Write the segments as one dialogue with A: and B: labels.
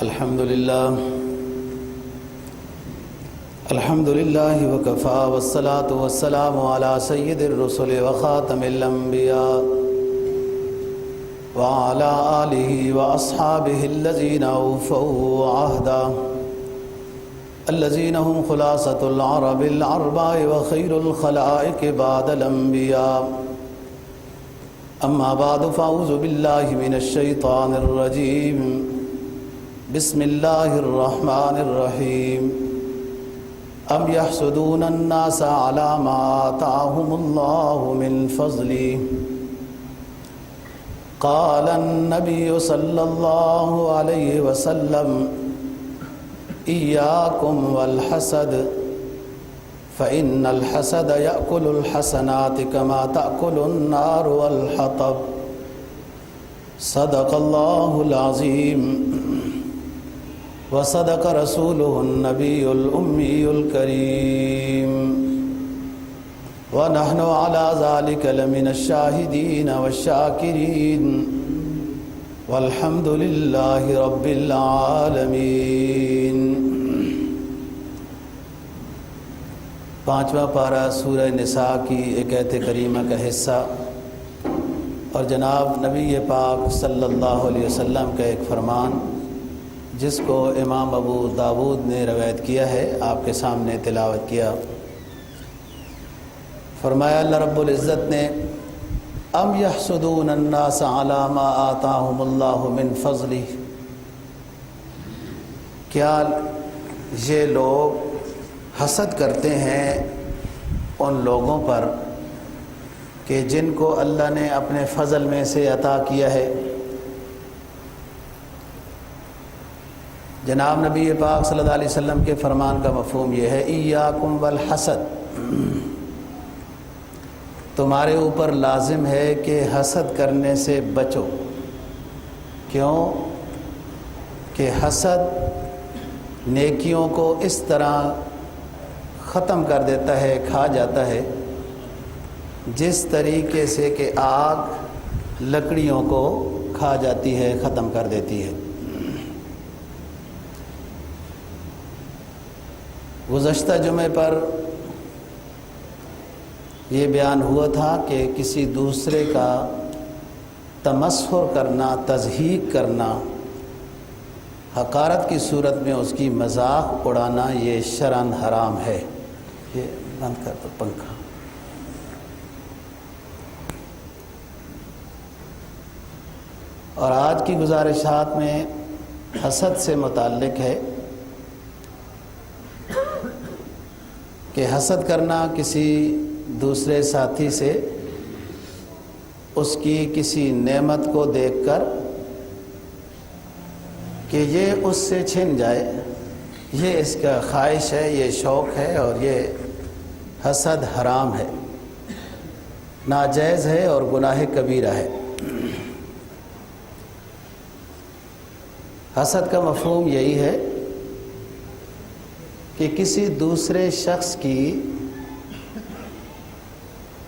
A: الحمد لله وكفى والصلاة والسلام على سيد الرسل وخاتم الأنبياء وعلى آله وأصحابه الذين أوفوا عهدا الذين هم خلاصة العرب الأربع وخير الخلائق بعد الأنبياء. أما بعد فأعوذ بالله من الشيطان الرجيم. بسم الله الرحمن الرحيم. أم يحسدون الناس على ما آتاهم الله من فضله. قال النبي صلى الله عليه وسلم إياكم والحسد فإن الحسد يأكل الحسنات كما تأكل النار والحطب. صدق الله العظيم وصدق رسوله النبي الأمي الكريم ونحن على ذلك لمن الشاهدين والشاكرين والحمد لله رب العالمين. پانچواں پارہ سورہ نساء کی ایک آیت کریمہ کا حصہ اور جناب نبی پاک صلی اللہ علیہ وسلم کا ایک فرمان جس کو امام ابو داود نے روایت کیا ہے، آپ کے سامنے تلاوت کیا. فرمایا اللہ رب العزت نے ام یحسدون الناس علی ما آتاہم اللہ من فضلہ، کیا یہ لوگ حسد کرتے ہیں ان لوگوں پر کہ جن کو اللہ نے اپنے فضل میں سے عطا کیا ہے. جناب نبی پاک صلی اللہ علیہ وسلم کے فرمان کا مفہوم یہ ہے ایاکم والحسد، تمہارے اوپر لازم ہے کہ حسد کرنے سے بچو. کیوں کہ حسد نیکیوں کو اس طرح ختم کر دیتا ہے، کھا جاتا ہے جس طریقے سے کہ آگ لکڑیوں کو کھا جاتی ہے، ختم کر دیتی ہے. گزشتہ جمعے پر یہ بیان ہوا تھا کہ کسی دوسرے کا تمسخر کرنا، تضحیک کرنا، حقارت کی صورت میں اس کی مذاق اڑانا یہ شرعاً حرام ہے. یہ بند کر دو پنکھا. اور آج کی گزارشات میں حسد سے متعلق ہے کہ حسد کرنا کسی دوسرے ساتھی سے اس کی کسی نعمت کو دیکھ کر کہ یہ اس سے چھن جائے، یہ اس کا خواہش ہے، یہ شوق ہے، اور یہ حسد حرام ہے، ناجائز ہے اور گناہ کبیرہ ہے. حسد کا مفہوم یہی ہے کہ کسی دوسرے شخص کی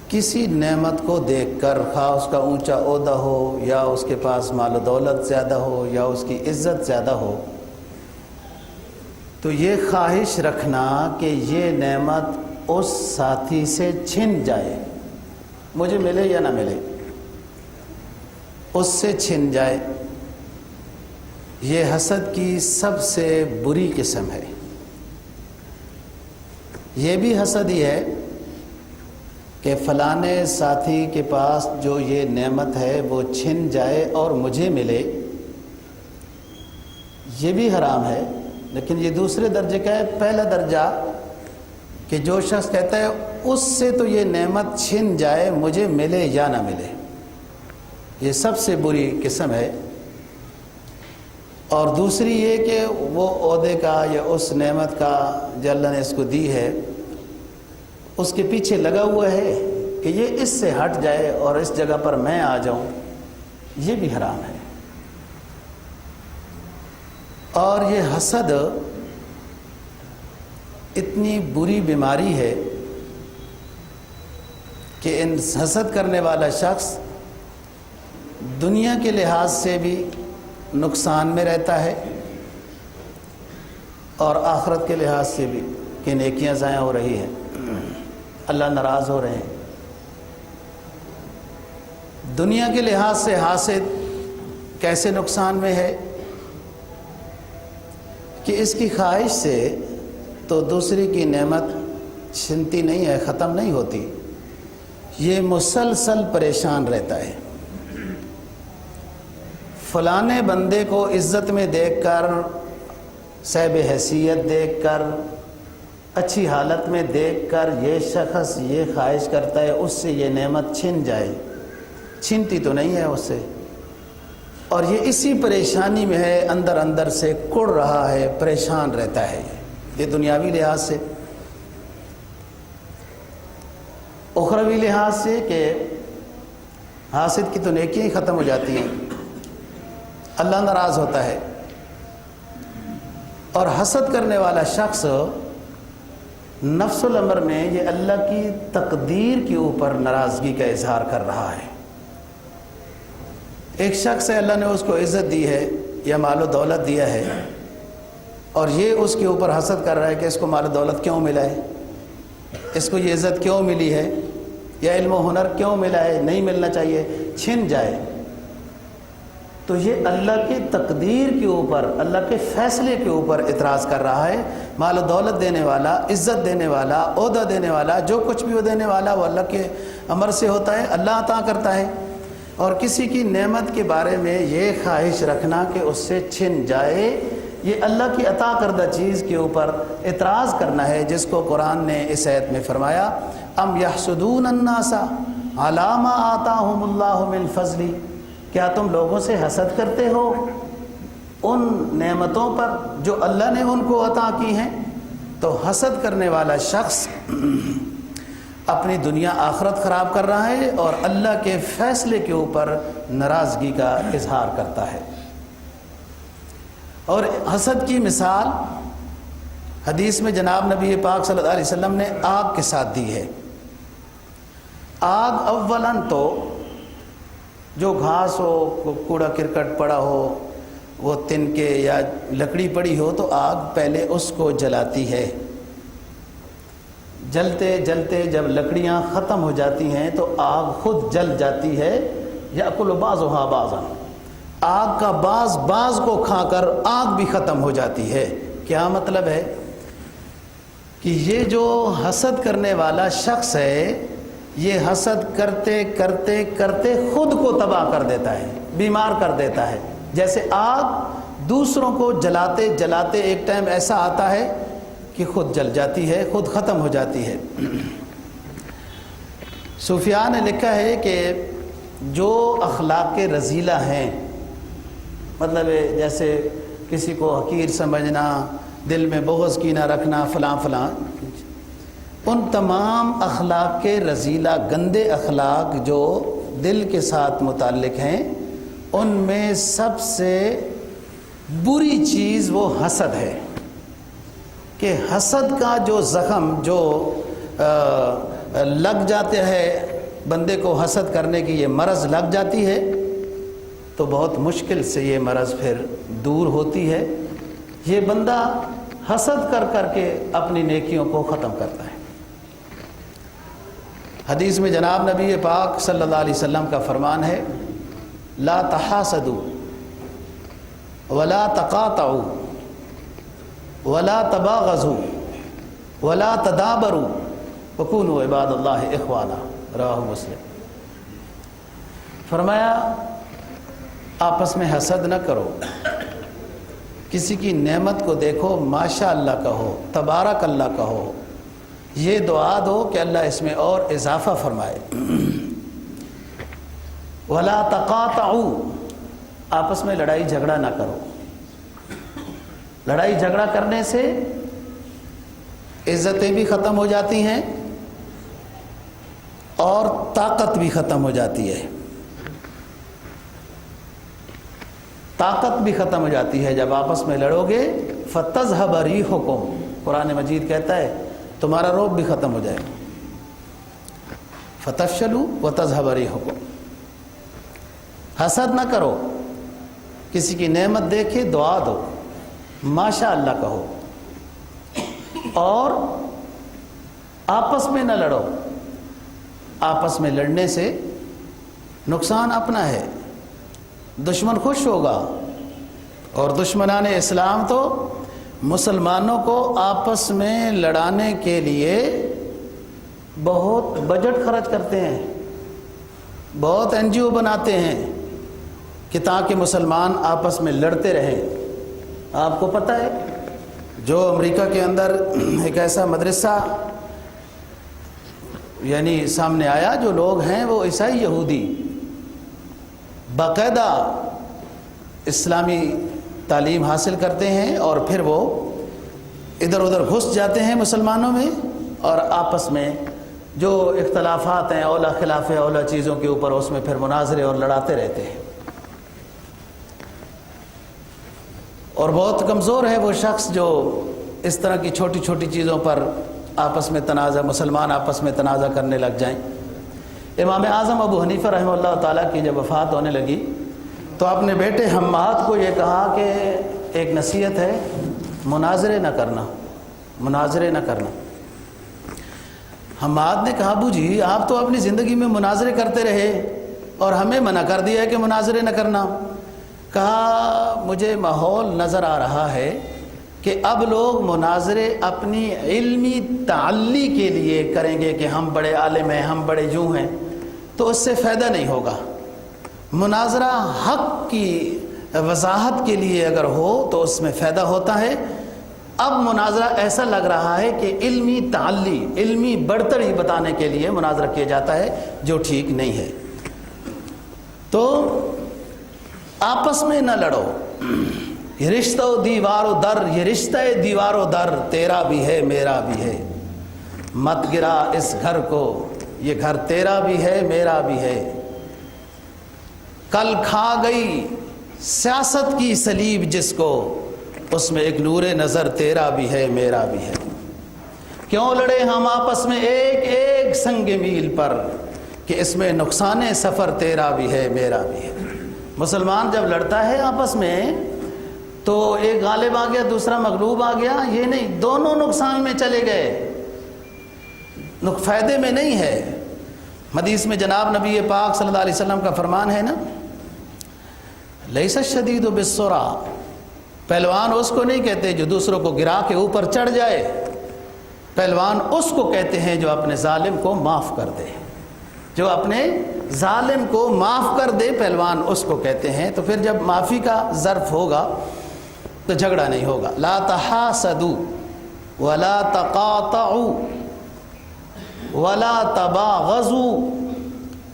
A: کسی نعمت کو دیکھ کر، خواہ اس کا اونچا عہدہ ہو یا اس کے پاس مال و دولت زیادہ ہو یا اس کی عزت زیادہ ہو، تو یہ خواہش رکھنا کہ یہ نعمت اس ساتھی سے چھن جائے، مجھے ملے یا نہ ملے، اس سے چھن جائے. یہ حسد کی سب سے بری قسم ہے. یہ بھی حسد ہی ہے کہ فلانے ساتھی کے پاس جو یہ نعمت ہے وہ چھن جائے اور مجھے ملے، یہ بھی حرام ہے. لیکن یہ دوسرے درجے کا ہے. پہلا درجہ کہ جو شخص کہتا ہے اس سے تو یہ نعمت چھن جائے، مجھے ملے یا نہ ملے، یہ سب سے بری قسم ہے. اور دوسری یہ کہ وہ عہدے کا یا اس نعمت کا جو اللہ نے اس کو دی ہے اس کے پیچھے لگا ہوا ہے کہ یہ اس سے ہٹ جائے اور اس جگہ پر میں آ جاؤں، یہ بھی حرام ہے. اور یہ حسد اتنی بری بیماری ہے کہ ان حسد کرنے والا شخص دنیا کے لحاظ سے بھی نقصان میں رہتا ہے اور آخرت کے لحاظ سے بھی کہ نیکیاں ضائع ہو رہی ہیں، اللہ ناراض ہو رہے ہیں۔ دنیا کے لحاظ سے حاسد کیسے نقصان میں ہے کہ اس کی خواہش سے تو دوسری کی نعمت چھنتی نہیں ہے، ختم نہیں ہوتی، یہ مسلسل پریشان رہتا ہے۔ فلانے بندے کو عزت میں دیکھ کر، صاحب حیثیت دیکھ کر، اچھی حالت میں دیکھ کر یہ شخص یہ خواہش کرتا ہے اس سے یہ نعمت چھن جائے، چھنتی تو نہیں ہے اس سے، اور یہ اسی پریشانی میں ہے، اندر اندر سے کڑ رہا ہے، پریشان رہتا ہے۔ یہ دنیاوی لحاظ سے۔ اخروی لحاظ سے کہ حاسد کی تو نیکیاں ہی ختم ہو جاتی ہیں، اللہ ناراض ہوتا ہے، اور حسد کرنے والا شخص نفس الامر میں یہ اللہ کی تقدیر کے اوپر ناراضگی کا اظہار کر رہا ہے۔ ایک شخص ہے، اللہ نے اس کو عزت دی ہے یا مال و دولت دیا ہے، اور یہ اس کے اوپر حسد کر رہا ہے کہ اس کو مال و دولت کیوں ملا ہے، اس کو یہ عزت کیوں ملی ہے، یا علم و ہنر کیوں ملا ہے، نہیں ملنا چاہیے، چھن جائے۔ تو یہ اللہ کی تقدیر کے اوپر، اللہ کے فیصلے کے اوپر اعتراض کر رہا ہے۔ مال و دولت دینے والا، عزت دینے والا، عہدہ دینے والا، جو کچھ بھی وہ دینے والا وہ اللہ کے امر سے ہوتا ہے، اللہ عطا کرتا ہے، اور کسی کی نعمت کے بارے میں یہ خواہش رکھنا کہ اس سے چھن جائے، یہ اللہ کی عطا کردہ چیز کے اوپر اعتراض کرنا ہے، جس کو قرآن نے اس آیت میں فرمایا ام یحسدون الناس علی ما آتاہم اللہ من فضل، کیا تم لوگوں سے حسد کرتے ہو ان نعمتوں پر جو اللہ نے ان کو عطا کی ہیں؟ تو حسد کرنے والا شخص اپنی دنیا آخرت خراب کر رہا ہے اور اللہ کے فیصلے کے اوپر ناراضگی کا اظہار کرتا ہے۔ اور حسد کی مثال حدیث میں جناب نبی پاک صلی اللہ علیہ وسلم نے آگ کے ساتھ دی ہے۔ آگ اولاً تو جو گھاس ہو، کوڑا کرکٹ پڑا ہو، وہ تنکے یا لکڑی پڑی ہو تو آگ پہلے اس کو جلاتی ہے۔ جلتے جلتے جب لکڑیاں ختم ہو جاتی ہیں تو آگ خود جل جاتی ہے، یأکل بعضها بعضا، آگ کا بعض کو کھا کر آگ بھی ختم ہو جاتی ہے۔ کیا مطلب ہے کہ یہ جو حسد کرنے والا شخص ہے، یہ حسد کرتے کرتے کرتے خود کو تباہ کر دیتا ہے، بیمار کر دیتا ہے۔ جیسے آگ دوسروں کو جلاتے جلاتے ایک ٹائم ایسا آتا ہے کہ خود جل جاتی ہے، خود ختم ہو جاتی ہے۔ صوفیاء نے لکھا ہے کہ جو اخلاق رذیلہ ہیں، مطلب جیسے کسی کو حقیر سمجھنا، دل میں بغض کی نہ رکھنا، فلاں فلاں، ان تمام اخلاق رذیلہ گندے اخلاق جو دل کے ساتھ متعلق ہیں، ان میں سب سے بری چیز وہ حسد ہے، کہ حسد کا جو زخم جو لگ جاتے ہیں بندے کو، حسد کرنے کی یہ مرض لگ جاتی ہے تو بہت مشکل سے یہ مرض پھر دور ہوتی ہے۔ یہ بندہ حسد کر کر کے اپنی نیکیوں کو ختم کرتا ہے۔ حدیث میں جناب نبی پاک صلی اللہ علیہ وسلم کا فرمان ہے لا تحاسدوا ولا تقاطعوا ولا تباغضوا ولا تدابروا وكونوا عباد اللہ اخوانا، رواہ مسلم۔ فرمایا آپس میں حسد نہ کرو، کسی کی نعمت کو دیکھو، ماشاء اللہ کہو، تبارک اللہ کہو، یہ دعا دو کہ اللہ اس میں اور اضافہ فرمائے۔ ولا تقاطعوا، آپس میں لڑائی جھگڑا نہ کرو۔ لڑائی جھگڑا کرنے سے عزتیں بھی ختم ہو جاتی ہیں اور طاقت بھی ختم ہو جاتی ہے۔ طاقت بھی ختم ہو جاتی ہے جب آپس میں لڑو گے۔ فَتَذْهَبَ رِيحُكُمْ، قرآن مجید کہتا ہے تمہارا روب بھی ختم ہو جائے۔ فَتَفْشَلُوا وَتَذْهَبَ رِيحُكُمْ، حسد نہ کرو، کسی کی نعمت دیکھے دعا دو، ماشاء اللہ کہو، اور آپس میں نہ لڑو. آپس میں لڑنے سے نقصان اپنا ہے، دشمن خوش ہوگا. اور دشمنان اسلام تو مسلمانوں کو آپس میں لڑانے کے لیے بہت بجٹ خرچ کرتے ہیں، بہت NGO بناتے ہیں کہ تاکہ مسلمان آپس میں لڑتے رہیں. آپ کو پتہ ہے جو امریکہ کے اندر ایک ایسا مدرسہ یعنی سامنے آیا، جو لوگ ہیں وہ عیسائی یہودی باقاعدہ اسلامی تعلیم حاصل کرتے ہیں اور پھر وہ ادھر ادھر گھس جاتے ہیں مسلمانوں میں، اور آپس میں جو اختلافات ہیں اولا خلاف اولا چیزوں کے اوپر اس میں پھر مناظرے اور لڑاتے رہتے ہیں. اور بہت کمزور ہے وہ شخص جو اس طرح کی چھوٹی چھوٹی چیزوں پر آپس میں تنازع، مسلمان آپس میں تنازع کرنے لگ جائیں. امام اعظم ابو حنیفہ رحمہ اللہ تعالیٰ کی جب وفات ہونے لگی تو اپنے بیٹے حماد کو یہ کہا کہ ایک نصیحت ہے، مناظرے نہ کرنا، مناظرے نہ کرنا. حماد نے کہا ابو جی آپ تو اپنی زندگی میں مناظرے کرتے رہے اور ہمیں منع کر دیا ہے کہ مناظرے نہ کرنا. کہا مجھے ماحول نظر آ رہا ہے کہ اب لوگ مناظرے اپنی علمی تعلی کے لیے کریں گے کہ ہم بڑے عالم ہیں، ہم بڑے یوں ہیں، تو اس سے فائدہ نہیں ہوگا. مناظرہ حق کی وضاحت کے لیے اگر ہو تو اس میں فائدہ ہوتا ہے. اب مناظرہ ایسا لگ رہا ہے کہ علمی تعلی، علمی برتری بتانے کے لیے مناظرہ کیا جاتا ہے، جو ٹھیک نہیں ہے. تو آپس میں نہ لڑو. یہ رشتہ و دیوار و در، یہ رشتہ دیوار و در تیرا بھی ہے میرا بھی ہے. مت گرا اس گھر کو، یہ گھر تیرا بھی ہے میرا بھی ہے. کل کھا گئی سیاست کی سلیب جس کو، اس میں ایک نور نظر تیرا بھی ہے میرا بھی ہے. کیوں لڑے ہم آپس میں ایک ایک سنگ میل پر، کہ اس میں نقصان سفر تیرا بھی ہے میرا بھی ہے. مسلمان جب لڑتا ہے آپس میں تو ایک غالب آ گیا دوسرا مغلوب آ گیا، یہ نہیں، دونوں نقصان میں چلے گئے، فائدے میں نہیں ہے. حدیث میں جناب نبی پاک صلی اللہ علیہ وسلم کا فرمان ہے نا، لیس الشدید بالسرعہ، پہلوان اس کو نہیں کہتے جو دوسروں کو گرا کے اوپر چڑھ جائے، پہلوان اس کو کہتے ہیں جو اپنے ظالم کو معاف کر دے، جو اپنے ظالم کو معاف کر دے، پہلوان اس کو کہتے ہیں. تو پھر جب معافی کا ظرف ہوگا تو جھگڑا نہیں ہوگا. لا تحاسدوا ولا تقاطعوا ولا تباغضوا،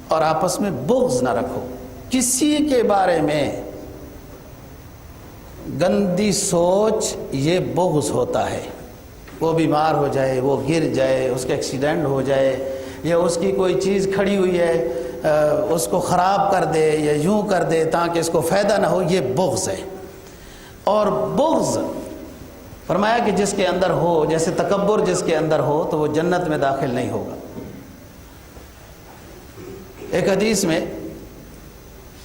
A: اور آپس میں بغض نہ رکھو. کسی کے بارے میں گندی سوچ یہ بغض ہوتا ہے. وہ بیمار ہو جائے، وہ گر جائے، اس کا ایکسیڈنٹ ہو جائے، یا اس کی کوئی چیز کھڑی ہوئی ہے اس کو خراب کر دے یا یوں کر دے تاکہ اس کو فائدہ نہ ہو، یہ بغض ہے. اور بغض فرمایا کہ جس کے اندر ہو، جیسے تکبر جس کے اندر ہو تو وہ جنت میں داخل نہیں ہوگا. ایک حدیث میں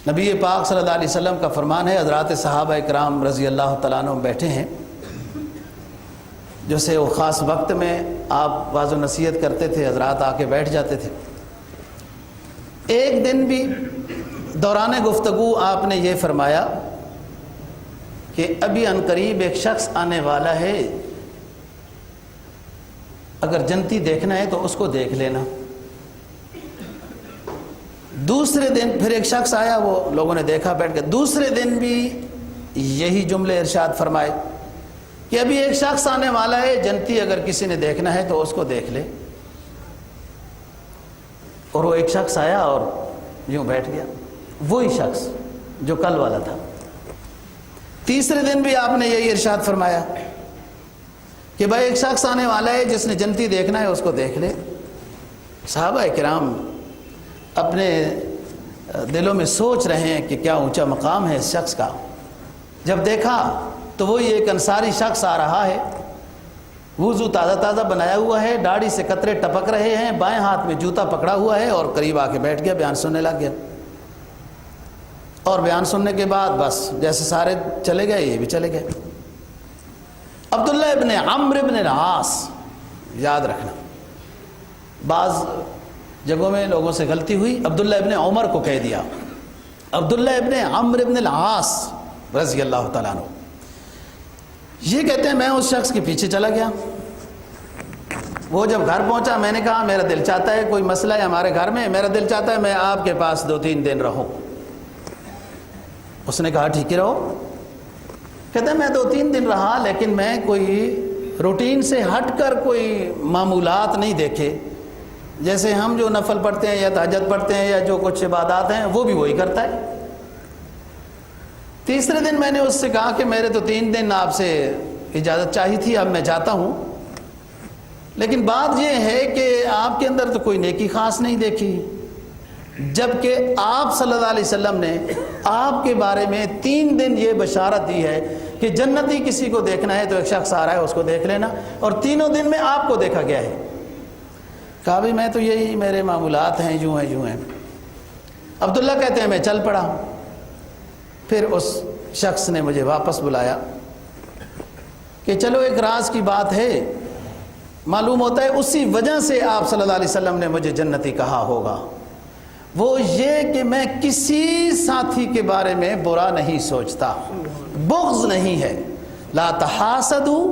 A: نبی پاک صلی اللہ علیہ وسلم کا فرمان ہے، حضرات صحابہ اکرام رضی اللہ تعالیٰ عنہ بیٹھے ہیں، جیسے وہ خاص وقت میں آپ واضح نصیحت کرتے تھے، حضرات آ کے بیٹھ جاتے تھے. ایک دن بھی دوران گفتگو آپ نے یہ فرمایا کہ ابھی عنقریب ایک شخص آنے والا ہے، اگر جنتی دیکھنا ہے تو اس کو دیکھ لینا. دوسرے دن پھر ایک شخص آیا، وہ لوگوں نے دیکھا بیٹھ گئے. دوسرے دن بھی یہی جملے ارشاد فرمائے کہ ابھی ایک شخص آنے والا ہے، جنتی اگر کسی نے دیکھنا ہے تو اس کو دیکھ لے. اور وہ ایک شخص آیا اور یوں بیٹھ گیا، وہی شخص جو کل والا تھا. تیسرے دن بھی آپ نے یہی ارشاد فرمایا کہ بھائی ایک شخص آنے والا ہے، جس نے جنتی دیکھنا ہے اس کو دیکھ لے. صحابہ کرام اپنے دلوں میں سوچ رہے ہیں کہ کیا اونچا مقام ہے اس شخص کا. جب دیکھا تو وہی ایک انصاری شخص آ رہا ہے، وضو تازہ تازہ بنایا ہوا ہے، داڑھی سے قطرے ٹپک رہے ہیں، بائیں ہاتھ میں جوتا پکڑا ہوا ہے، اور قریب آ کے بیٹھ گیا، بیان سننے لگ گیا. اور بیان سننے کے بعد بس جیسے سارے چلے گئے یہ بھی چلے گئے. عبداللہ ابن عمرو ابن العاص، یاد رکھنا، بعض جگہوں میں لوگوں سے غلطی ہوئی، عبداللہ ابن عمر کو کہہ دیا، عبداللہ ابن عمرو ابن العاص رضی اللہ تعالیٰ عنہ۔ یہ کہتے ہیں میں اس شخص کے پیچھے چلا گیا، وہ جب گھر پہنچا میں نے کہا میرا دل چاہتا ہے، کوئی مسئلہ ہے ہمارے گھر میں، میرا دل چاہتا ہے میں آپ کے پاس 2-3 دن رہوں۔ اس نے کہا ٹھیک ہے رہو۔ کہتے ہیں میں 2-3 دن رہا، لیکن میں کوئی روٹین سے ہٹ کر کوئی معمولات نہیں دیکھے، جیسے ہم جو نفل پڑھتے ہیں یا تہجد پڑھتے ہیں یا جو کچھ عبادات ہیں وہ بھی وہی کرتا ہے۔ تیسرے دن میں نے اس سے کہا کہ میرے تو 3 دن آپ سے اجازت چاہی تھی، اب میں جاتا ہوں، لیکن بات یہ ہے کہ آپ کے اندر تو کوئی نیکی خاص نہیں دیکھی، جبکہ آپ صلی اللہ علیہ وسلم نے آپ کے بارے میں 3 دن یہ بشارت دی ہے کہ جنتی کسی کو دیکھنا ہے تو ایک شخص آ رہا ہے اس کو دیکھ لینا، اور تینوں دن میں آپ کو دیکھا گیا ہے۔ کہا بھی میں تو یہی میرے معمولات ہیں، یوں ہیں۔ عبداللہ کہتے ہیں میں چل پڑا، پھر اس شخص نے مجھے واپس بلایا کہ چلو ایک راز کی بات ہے، معلوم ہوتا ہے اسی وجہ سے آپ صلی اللہ علیہ وسلم نے مجھے جنتی کہا ہوگا، وہ یہ کہ میں کسی ساتھی کے بارے میں برا نہیں سوچتا، بغض نہیں ہے، لا تحاسدوا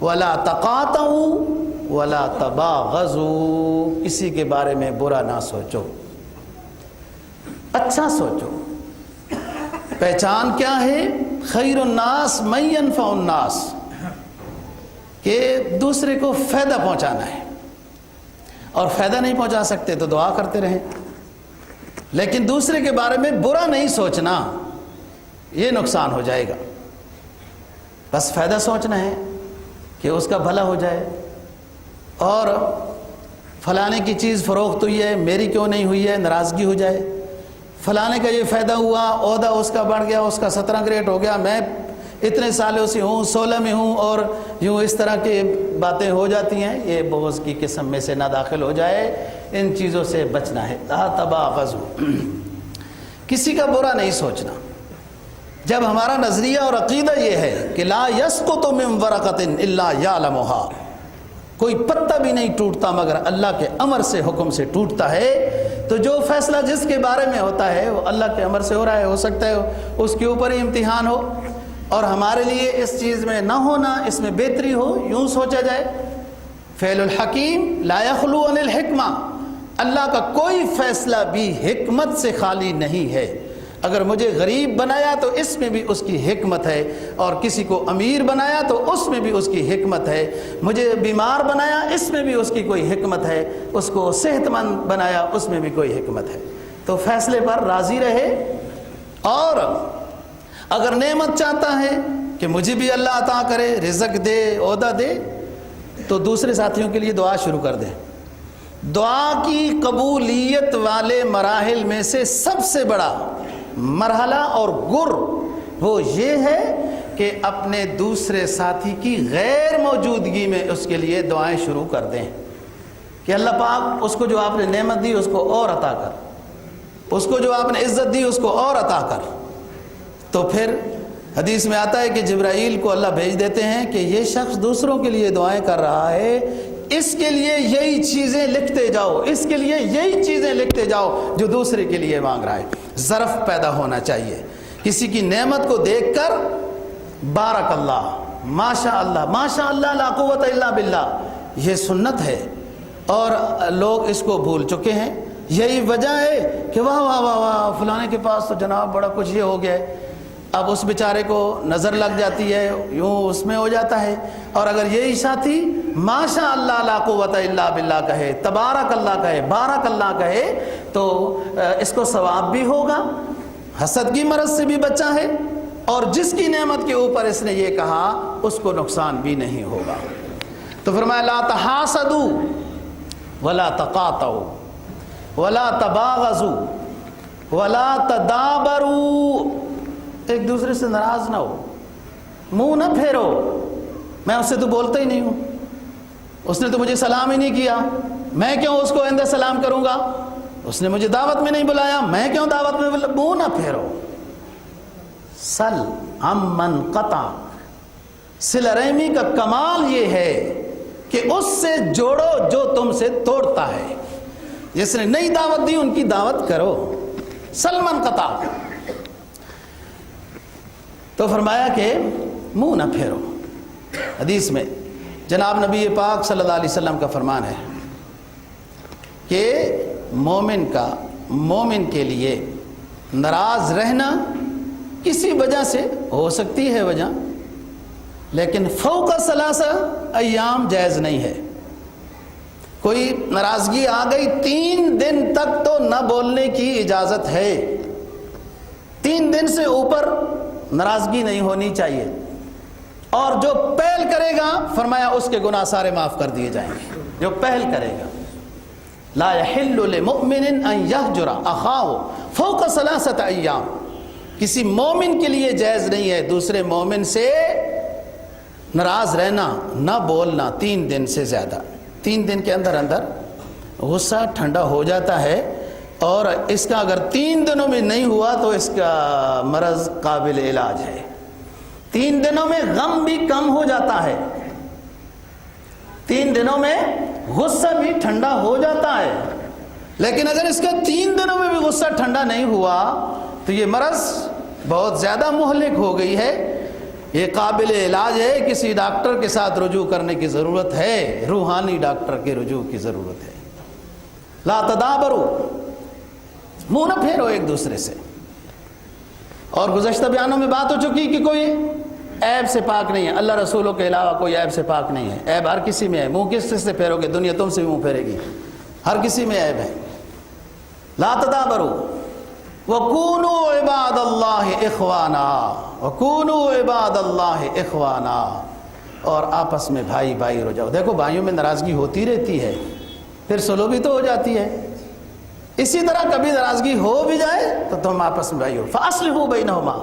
A: ولا تقاطعوا ولا تباغضوا، کسی کے بارے میں برا نہ سوچو، اچھا سوچو۔ پہچان کیا ہے؟ خیر الناس من ينفع الناس، کہ دوسرے کو فائدہ پہنچانا ہے، اور فائدہ نہیں پہنچا سکتے تو دعا کرتے رہیں، لیکن دوسرے کے بارے میں برا نہیں سوچنا، یہ نقصان ہو جائے گا۔ بس فائدہ سوچنا ہے کہ اس کا بھلا ہو جائے، اور فلانے کی چیز فروخت ہوئی ہے میری کیوں نہیں ہوئی ہے، ناراضگی ہو جائے، فلانے کا یہ فائدہ ہوا، عہدہ اس کا بڑھ گیا، اس کا 17 گریڈ ہو گیا، میں اتنے سالوں سے ہوں، 16 میں ہوں، اور یوں اس طرح کی باتیں ہو جاتی ہیں، یہ بغض کی قسم میں سے نہ داخل ہو جائے، ان چیزوں سے بچنا ہے۔ لا تباغضوا، کسی کا برا نہیں سوچنا۔ جب ہمارا نظریہ اور عقیدہ یہ ہے کہ لا يسقط من ورقة الا يعلمها، کوئی پتا بھی نہیں ٹوٹتا مگر اللہ کے امر سے، حکم سے ٹوٹتا ہے، تو جو فیصلہ جس کے بارے میں ہوتا ہے وہ اللہ کے امر سے ہو رہا ہے، ہو سکتا ہے اس کے اوپر ہی امتحان ہو، اور ہمارے لیے اس چیز میں نہ ہونا، اس میں بہتری ہو، یوں سوچا جائے۔ فعل الحکیم لا یخلو عن الحکمہ، اللہ کا کوئی فیصلہ بھی حکمت سے خالی نہیں ہے۔ اگر مجھے غریب بنایا تو اس میں بھی اس کی حکمت ہے، اور کسی کو امیر بنایا تو اس میں بھی اس کی حکمت ہے، مجھے بیمار بنایا اس میں بھی اس کی کوئی حکمت ہے، اس کو صحت مند بنایا اس میں بھی کوئی حکمت ہے۔ تو فیصلے پر راضی رہے، اور اگر نعمت چاہتا ہے کہ مجھے بھی اللہ عطا کرے، رزق دے، عہدہ دے، تو دوسرے ساتھیوں کے لیے دعا شروع کر دے۔ دعا کی قبولیت والے مراحل میں سے سب سے بڑا مرحلہ اور گر وہ یہ ہے کہ اپنے دوسرے ساتھی کی غیر موجودگی میں اس کے لیے دعائیں شروع کر دیں کہ اللہ پاک اس کو جو آپ نے نعمت دی اس کو اور عطا کر، اس کو جو آپ نے عزت دی اس کو اور عطا کر۔ تو پھر حدیث میں آتا ہے کہ جبرائیل کو اللہ بھیج دیتے ہیں کہ یہ شخص دوسروں کے لیے دعائیں کر رہا ہے، اس کے لیے یہی چیزیں لکھتے جاؤ، اس کے لیے یہی چیزیں لکھتے جاؤ جو دوسرے کے لیے مانگ رہا ہے۔ ظرف پیدا ہونا چاہیے، کسی کی نعمت کو دیکھ کر بارک اللہ، ماشاء اللہ، ماشاء اللہ، لا قوت الا باللہ، یہ سنت ہے، اور لوگ اس کو بھول چکے ہیں۔ یہی وجہ ہے کہ واہ واہ واہ واہ فلانے کے پاس تو جناب بڑا کچھ یہ ہو گیا ہے، اب اس بیچارے کو نظر لگ جاتی ہے، یوں اس میں ہو جاتا ہے۔ اور اگر یہی ساتھی ماشاء اللہ لا قوت الا باللہ کہے، تبارک اللہ کہے، بارک اللہ کہے، تو اس کو ثواب بھی ہوگا، حسد کی مرض سے بھی بچا ہے، اور جس کی نعمت کے اوپر اس نے یہ کہا اس کو نقصان بھی نہیں ہوگا۔ تو فرمایا لا تحاسدوا ولا تقاطعوا ولا تباغضوا ولا تدابروا، ایک دوسرے سے ناراض نہ ہو، منہ نہ پھیرو، میں اس سے تو بولتا ہی نہیں ہوں، اس نے تو مجھے سلام ہی نہیں کیا، میں کیوں اس کو آئندہ سلام کروں گا، اس نے مجھے دعوت میں نہیں بلایا، میں کیوں دعوت میں منہ نہ پھیرو۔ سل عمن قطع، صلہ رحمی کا کمال یہ ہے کہ اس سے جوڑو جو تم سے توڑتا ہے. جس نے نئی دعوت دی ان کی دعوت کرو. سلمان قطع. تو فرمایا کہ منہ نہ پھیرو. حدیث میں جناب نبی پاک صلی اللہ علیہ وسلم کا فرمان ہے کہ مومن کے لیے ناراض رہنا کسی وجہ سے ہو سکتی ہے وجہ، لیکن فوق ثلاثہ ایام جائز نہیں ہے. کوئی ناراضگی آ گئی 3 دن تک تو نہ بولنے کی اجازت ہے. 3 دن سے اوپر ناراضگی نہیں ہونی چاہیے. اور جو پہل کرے گا فرمایا اس کے گناہ سارے معاف کر دیے جائیں گے. جو پہل کرے گا. لا يحل لمؤمن ان يهجر اخاه فوق 3 ایام. کسی مومن کے لیے جائز نہیں ہے دوسرے مومن سے ناراض رہنا، نہ بولنا 3 دن سے زیادہ. 3 دن کے اندر غصہ ٹھنڈا ہو جاتا ہے، اور اس کا اگر 3 دنوں میں نہیں ہوا تو اس کا مرض قابل علاج ہے. 3 دنوں میں غم بھی کم ہو جاتا ہے. 3 دنوں میں غصہ بھی ٹھنڈا ہو جاتا ہے. لیکن اگر اس کا 3 دنوں میں بھی غصہ ٹھنڈا نہیں ہوا تو یہ مرض بہت زیادہ مہلک ہو گئی ہے. یہ قابل علاج ہے. کسی ڈاکٹر کے ساتھ رجوع کرنے کی ضرورت ہے. روحانی ڈاکٹر کے رجوع کی ضرورت ہے. لا تدابرو، منہ نہ پھیرو ایک دوسرے سے. اور گزشتہ بیانوں میں بات ہو چکی کہ کوئی عیب سے پاک نہیں ہے. اللہ رسولوں کے علاوہ کوئی عیب سے پاک نہیں ہے. عیب ہر کسی میں ہے. منہ کس سے پھیرو گے؟ دنیا تم سے بھی منہ پھیرے گی. ہر کسی میں عیب ہے. لا تدابرو وَكُونُوا عِبَادَ اللَّهِ إِخْوَانًا وَكُونُوا عِبَادَ اللَّهِ إِخْوَانًا. اور آپس میں بھائی ہو جاؤ. دیکھو بھائیوں میں ناراضگی ہوتی رہتی ہے، پھر سلو بھی تو ہو جاتی ہے. اسی طرح کبھی ناراضگی ہو بھی جائے تو تم آپس میں بھائی ہو. فَأَصْلِحُوا بَيْنَهُمَا.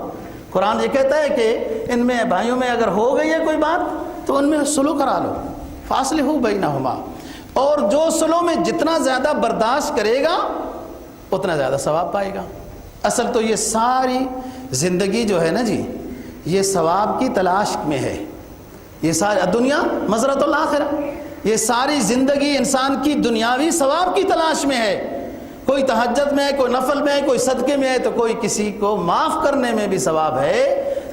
A: قرآن یہ کہتا ہے کہ ان میں بھائیوں میں اگر ہو گئی ہے کوئی بات تو ان میں سلو کرا لو. فَأَصْلِحُوا بَيْنَهُمَا. اور جو سلو میں جتنا زیادہ برداشت کرے گا اتنا زیادہ ثواب پائے گا. اصل تو یہ ساری زندگی جو ہے نا جی، یہ ثواب کی تلاش میں ہے. یہ ساری دنیا مزرعۃ الآخرہ، یہ ساری زندگی انسان کی دنیاوی ثواب کی تلاش میں ہے. کوئی تہجد میں ہے، کوئی نفل میں ہے، کوئی صدقے میں ہے، تو کوئی کسی کو معاف کرنے میں بھی ثواب ہے.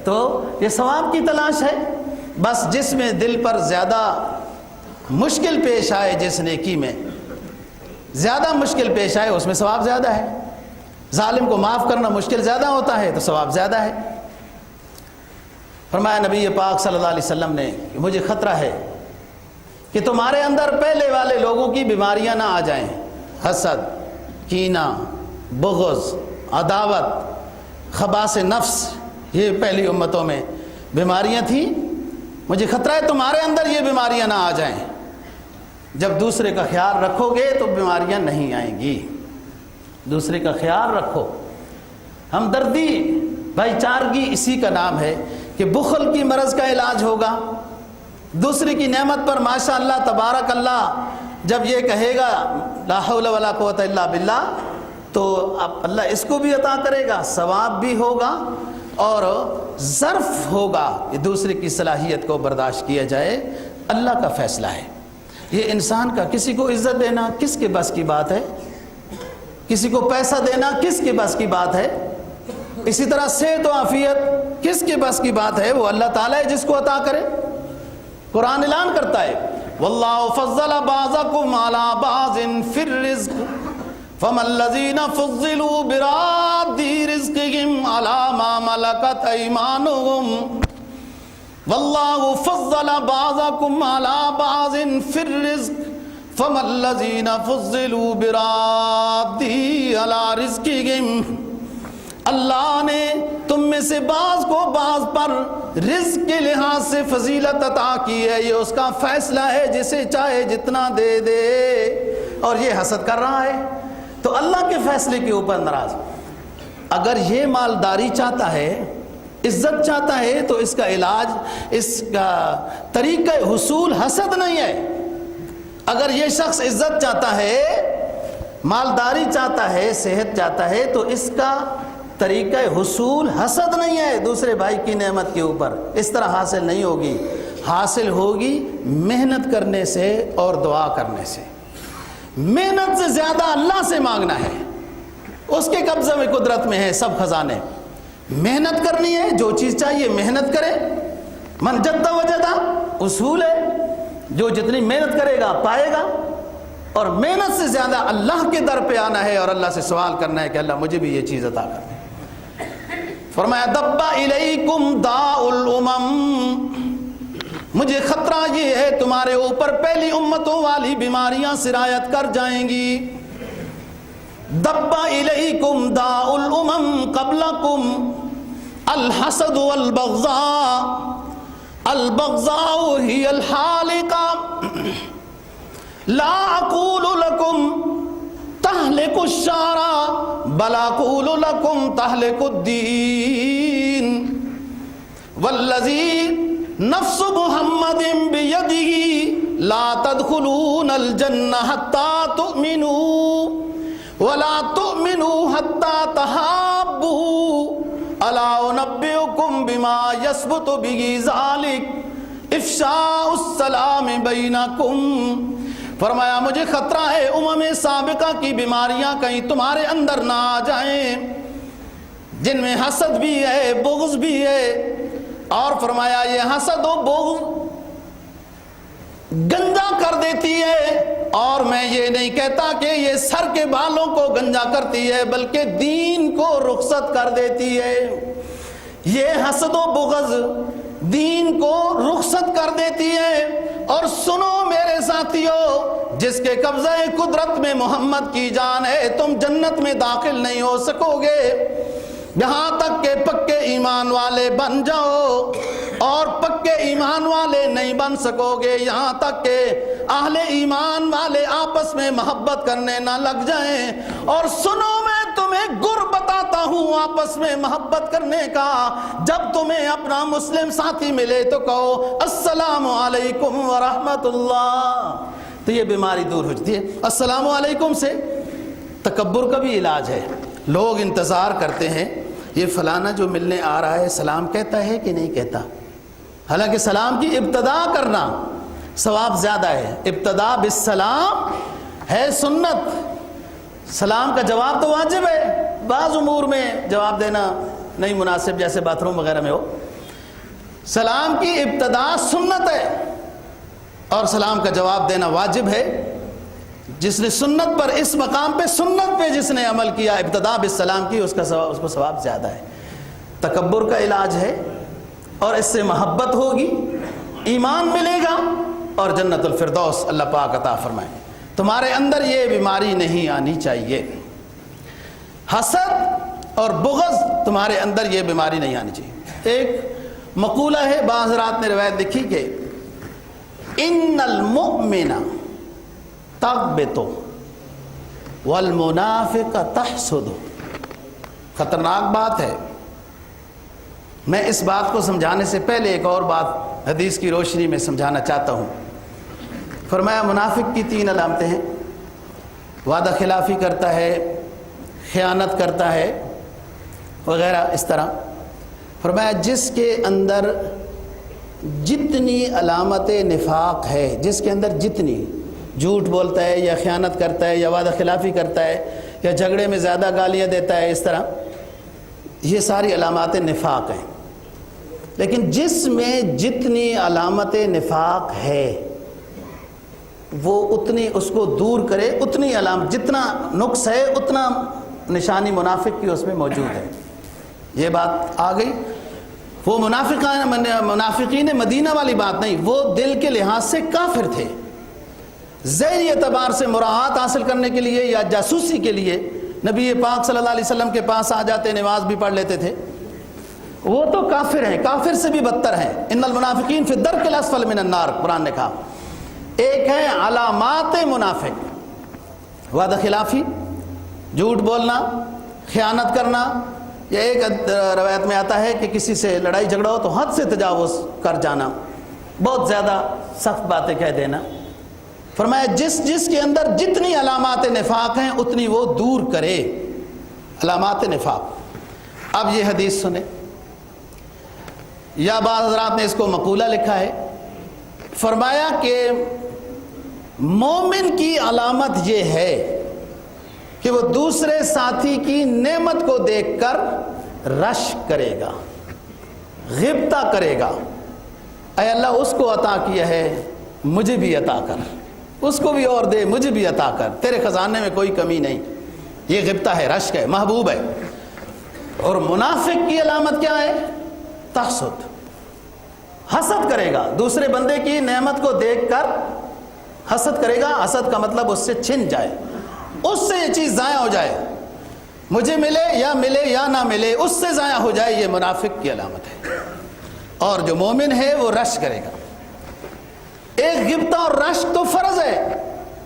A: تو یہ ثواب کی تلاش ہے. بس جس میں دل پر زیادہ مشکل پیش آئے، جس نیکی میں زیادہ مشکل پیش آئے اس میں ثواب زیادہ ہے. ظالم کو معاف کرنا مشکل زیادہ ہوتا ہے تو ثواب زیادہ ہے. فرمایا نبی پاک صلی اللہ علیہ وسلم نے کہ مجھے خطرہ ہے کہ تمہارے اندر پہلے والے لوگوں کی بیماریاں نہ آ جائیں. حسد، کینہ، بغض، عداوت، خباث نفس، یہ پہلی امتوں میں بیماریاں تھیں. مجھے خطرہ ہے تمہارے اندر یہ بیماریاں نہ آ جائیں. جب دوسرے کا خیال رکھو گے تو بیماریاں نہیں آئیں گی. دوسرے کا خیال رکھو. ہمدردی، بھائی چارگی اسی کا نام ہے کہ بخل کی مرض کا علاج ہوگا. دوسرے کی نعمت پر ماشاء اللہ تبارک اللہ جب یہ کہے گا لا حول ولا قوت الا باللہ تو اللہ اس کو بھی عطا کرے گا، ثواب بھی ہوگا اور ظرف ہوگا کہ دوسرے کی صلاحیت کو برداشت کیا جائے. اللہ کا فیصلہ ہے. یہ انسان کا کسی کو عزت دینا کس کے بس کی بات ہے؟ کسی کو پیسہ دینا کس کے بس کی بات ہے؟ اسی طرح صحت و عافیت کس کے بس کی بات ہے؟ وہ اللہ تعالیٰ ہے جس کو عطا کرے. قرآن اعلان کرتا ہے واللہ فضل بعضکم علی بعض فی الرزق فما الذین فضلوا براد رزقهم علی ما ملکت ایمانهم واللہ فضل بعضکم علی بعض فی الرزق فما الذین فضلوا براد علی رزقهم. اللہ نے تم میں سے بعض کو بعض پر رزق کے لحاظ سے فضیلت عطا کی ہے. یہ اس کا فیصلہ ہے، جسے چاہے جتنا دے دے. اور یہ حسد کر رہا ہے تو اللہ کے فیصلے کے اوپر ناراض. اگر یہ مالداری چاہتا ہے، عزت چاہتا ہے تو اس کا علاج، اس کا طریقہ حصول حسد نہیں ہے. اگر یہ شخص عزت چاہتا ہے، مالداری چاہتا ہے، صحت چاہتا ہے تو اس کا طریقہ حصول حسد نہیں ہے دوسرے بھائی کی نعمت کے اوپر، اس طرح حاصل نہیں ہوگی، حاصل ہوگی محنت کرنے سے اور دعا کرنے سے۔ محنت سے زیادہ اللہ سے مانگنا ہے، اس کے قبضے میں قدرت میں ہے سب خزانے۔ محنت کرنی ہے، جو چیز چاہیے محنت کرے، من جد وجدہ اصول ہے، جو جتنی محنت کرے گا پائے گا، اور محنت سے زیادہ اللہ کے در پہ آنا ہے اور اللہ سے سوال کرنا ہے کہ اللہ مجھے بھی یہ چیز عطا کر دے۔ فرمایا دبا الیکم داء الامم، مجھے خطرہ یہ ہے تمہارے اوپر پہلی امتوں والی بیماریاں سرایت کر جائیں گی۔ دبا الیکم داء الامم قبلکم الحسد والبغضاء، البغضاء ہی الحالقہ، لا اقول لکم تہلک الشعراء بل اقول لکم تہلک الدین، والذی نفس محمد بیدہ لا تدخلون الجنہ حتی تؤمنوا ولا تؤمنوا حتی تحابوا، الا انبئکم بما یثبت بہ ذلک افشاء السلام بینکم۔ فرمایا مجھے خطرہ ہے امم سابقہ کی بیماریاں کہیں تمہارے اندر نہ آ جائیں، جن میں حسد بھی ہے بغض بھی ہے، اور فرمایا یہ حسد و بغض گنجا کر دیتی ہے، اور میں یہ نہیں کہتا کہ یہ سر کے بالوں کو گنجا کرتی ہے بلکہ دین کو رخصت کر دیتی ہے۔ یہ حسد و بغض دین کو رخصت کر دیتی ہے۔ اور سنو میرے ساتھیو، جس کے قبضہ قدرت میں محمد کی جان ہے تم جنت میں داخل نہیں ہو سکو گے یہاں تک کہ پکے ایمان والے بن جاؤ، اور پکے ایمان والے نہیں بن سکو گے یہاں تک کہ اہل ایمان والے آپس میں محبت کرنے نہ لگ جائیں۔ اور سنو میں تمہیں گر بتاتا ہوں آپس میں محبت کرنے کا، جب تمہیں اپنا مسلم ساتھی ملے تو کہو السلام علیکم ورحمت اللہ، تو یہ بیماری دور ہو جاتی ہے۔ السلام علیکم سے تکبر کا بھی علاج ہے۔ لوگ انتظار کرتے ہیں یہ فلانا جو ملنے آ رہا ہے سلام کہتا ہے کہ نہیں کہتا، حالانکہ سلام کی ابتدا کرنا ثواب زیادہ ہے۔ ابتدا بالسلام ہے سنت، سلام کا جواب تو واجب ہے، بعض امور میں جواب دینا نہیں مناسب جیسے باتھ روم وغیرہ میں ہو۔ سلام کی ابتدا سنت ہے اور سلام کا جواب دینا واجب ہے۔ جس نے سنت پر اس مقام پہ سنت پہ جس نے عمل کیا ابتدا بالسلام کی اس کو ثواب زیادہ ہے۔ تکبر کا علاج ہے، اور اس سے محبت ہوگی، ایمان ملے گا اور جنت الفردوس اللہ پاک عطا فرمائے۔ تمہارے اندر یہ بیماری نہیں آنی چاہیے، حسد اور بغض تمہارے اندر یہ بیماری نہیں آنی چاہیے۔ ایک مقولہ ہے بعض حضرات نے روایت لکھی کہ ان المؤمن تغبط والمنافق تحسد، خطرناک بات ہے۔ میں اس بات کو سمجھانے سے پہلے ایک اور بات حدیث کی روشنی میں سمجھانا چاہتا ہوں۔ فرمایا منافق کی 3 علامتیں ہیں، وعدہ خلافی کرتا ہے، خیانت کرتا ہے وغیرہ اس طرح۔ فرمایا جس کے اندر جتنی علامت نفاق ہے، جس کے اندر جتنی جھوٹ بولتا ہے یا خیانت کرتا ہے یا وعدہ خلافی کرتا ہے یا جھگڑے میں زیادہ گالیاں دیتا ہے، اس طرح یہ ساری علامات نفاق ہیں۔ لیکن جس میں جتنی علامت نفاق ہے وہ اتنی اس کو دور کرے، اتنی علامت، جتنا نقص ہے اتنا نشانی منافق کی اس میں موجود ہے۔ یہ بات آ گئی۔ وہ منافقین مدینہ والی بات نہیں، وہ دل کے لحاظ سے کافر تھے، ظاہری اعتبار سے مراعات حاصل کرنے کے لیے یا جاسوسی کے لیے نبی پاک صلی اللہ علیہ وسلم کے پاس آ جاتے، نماز بھی پڑھ لیتے تھے۔ وہ تو کافر ہیں، کافر سے بھی بدتر ہیں۔ ان المنافقین فی الدرک الاسفل من النار، قرآن نے کہا۔ ایک ہے علامات منافق، وعدہ خلافی، جھوٹ بولنا، خیانت کرنا، یا ایک روایت میں آتا ہے کہ کسی سے لڑائی جھگڑا ہو تو حد سے تجاوز کر جانا، بہت زیادہ سخت باتیں کہہ دینا۔ فرمایا جس کے اندر جتنی علامات نفاق ہیں اتنی وہ دور کرے، علامات نفاق۔ اب یہ حدیث سنیں، یا بعض حضرات نے اس کو مقولہ لکھا ہے، فرمایا کہ مومن کی علامت یہ ہے کہ وہ دوسرے ساتھی کی نعمت کو دیکھ کر رش کرے گا، غبطہ کرے گا، اے اللہ اس کو عطا کیا ہے مجھے بھی عطا کر، اس کو بھی اور دے مجھے بھی عطا کر، تیرے خزانے میں کوئی کمی نہیں۔ یہ غبطہ ہے، رشک ہے، محبوب ہے۔ اور منافق کی علامت کیا ہے؟ تحسد، حسد کرے گا، دوسرے بندے کی نعمت کو دیکھ کر حسد کرے گا۔ حسد کا مطلب اس سے چھن جائے، اس سے یہ چیز ضائع ہو جائے، مجھے ملے یا نہ ملے، اس سے ضائع ہو جائے، یہ منافق کی علامت ہے۔ اور جو مومن ہے وہ رش کرے گا۔ ایک غبطہ اور رشک تو فرض ہے